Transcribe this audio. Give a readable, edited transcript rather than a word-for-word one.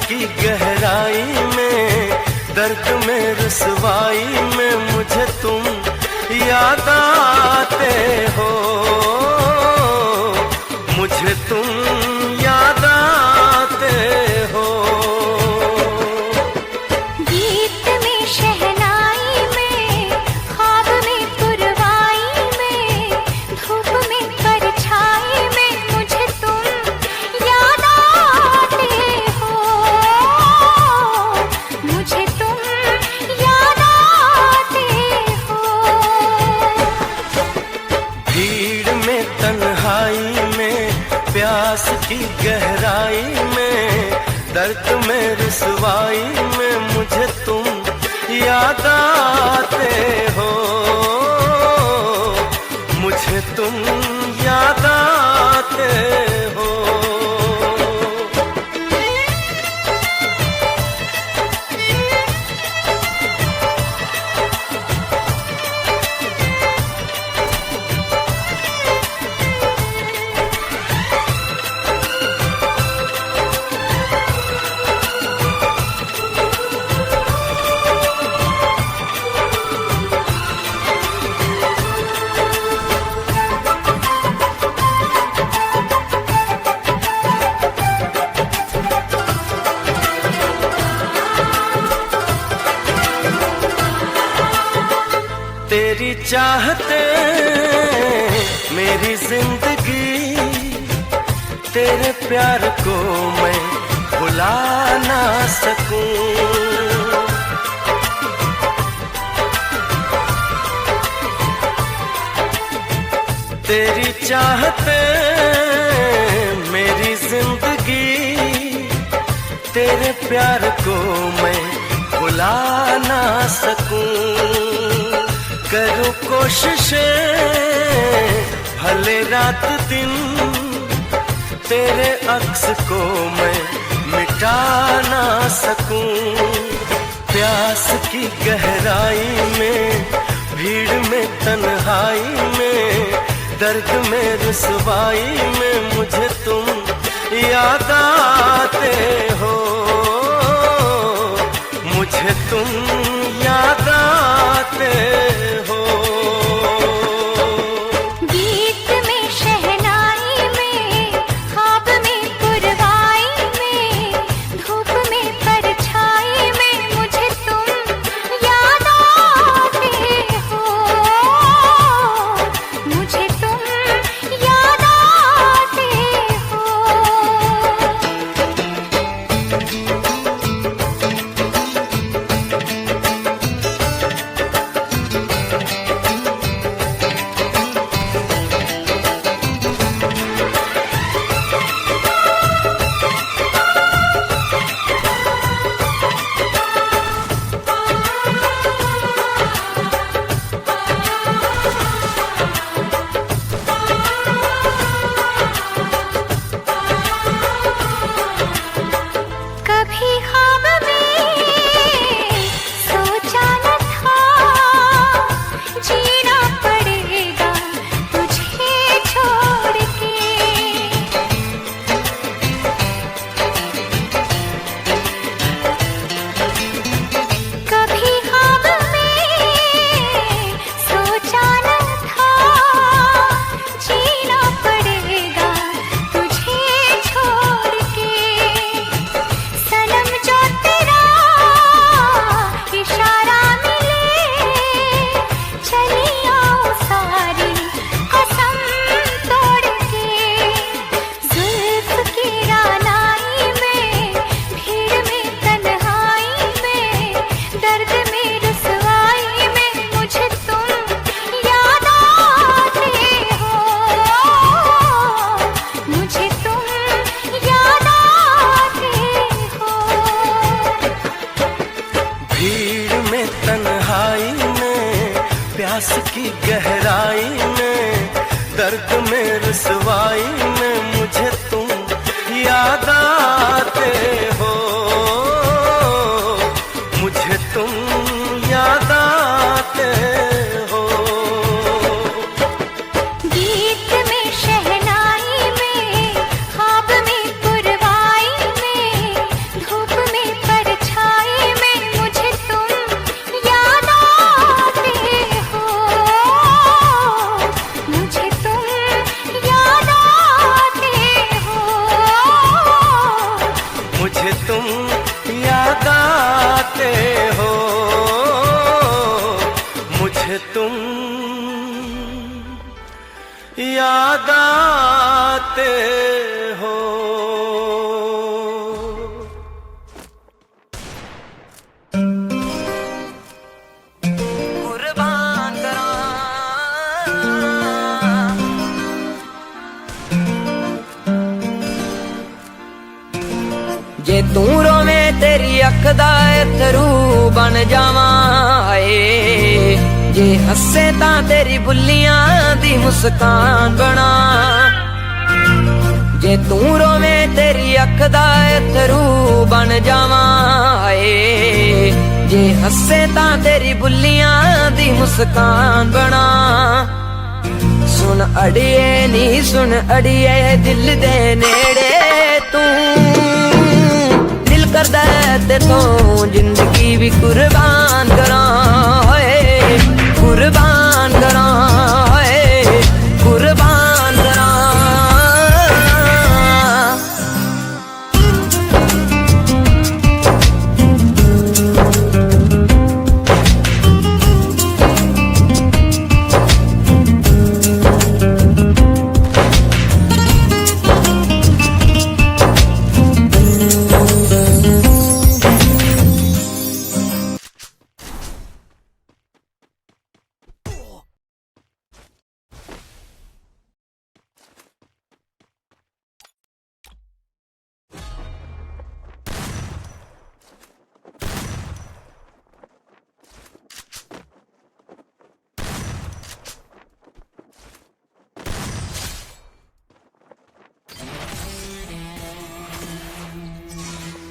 की गहराई में, दर्द में रुसवाई में मुझे तुम याद आते हो, मुझे तुम याद आते हो। गीत में शहनाई में, ख्वाब में पुरवाई में, धूप में परछाई में मुझे तुम याद आते हो, मुझे तुम याद आते हो। भीड़ में तन्हाई में, प्यास की गहराई में, दर्द में रुसवाई में मुझे तुम याद आते हो, मुझे तुम याद आते हो। तेरी चाहते मेरी जिंदगी, तेरे प्यार को मैं भुला ना सकूं। तेरी चाहते मेरी जिंदगी, तेरे प्यार को मैं भुला ना सकूं। करूं कोशिशें भले रात दिन, तेरे अक्स को मैं मिटा ना सकूं। प्यास की गहराई में, भीड़ में तन्हाई में, दर्द में रुसवाई में मुझे तुम याद आते हो, मुझे तुम याद आते हो। गीत में शहनाई में, ख्वाब में पुरवाई में, धूप में परछाई में मुझे तुम याद आते हो, मुझे तुम याद आते हो। कभी ख्वाब में सोचा न था, जीना पड़ेगा तुझे छोड़ के। कभी ख्वाब में सोचा न था, जीना पड़ेगा तुझे छोड़ के। सनम जो तेरा इशारा मिले, चली आऊं सारी कसम तोड़ के। जुल्फ की रानाई में, भीड़ में तन्हाई में, दर्द में रुसवाई में मुझे तुम याद आते हो, मुझे तुम याद आते हो। भीड़ में तन्हाई में, प्यास की गहराई में, दर्द में रुसवाई में मुझे तुम याद आते हो, मुझे तुम याद आते हो। गीत में शहनाई में, ख्वाब में पुरवाई में, धूप मुझे तुम याद आते हो। कुर्बान करा जे तू रोवे तेरी अख दा अथरू बन जावां हाय, जे हसे तां तेरी बुल्लियां दी मुस्कान बना। जे तू रोवे तेरी अख दा अथरू बन जावां हाय, जे हसे तां तेरी बुल्लियां दी मुस्कान बना। सुन अड़िए नी सुन अड़िए दिल दे नेड़े तू, दिल करदा ते तू जिंदगी भी कुर्बान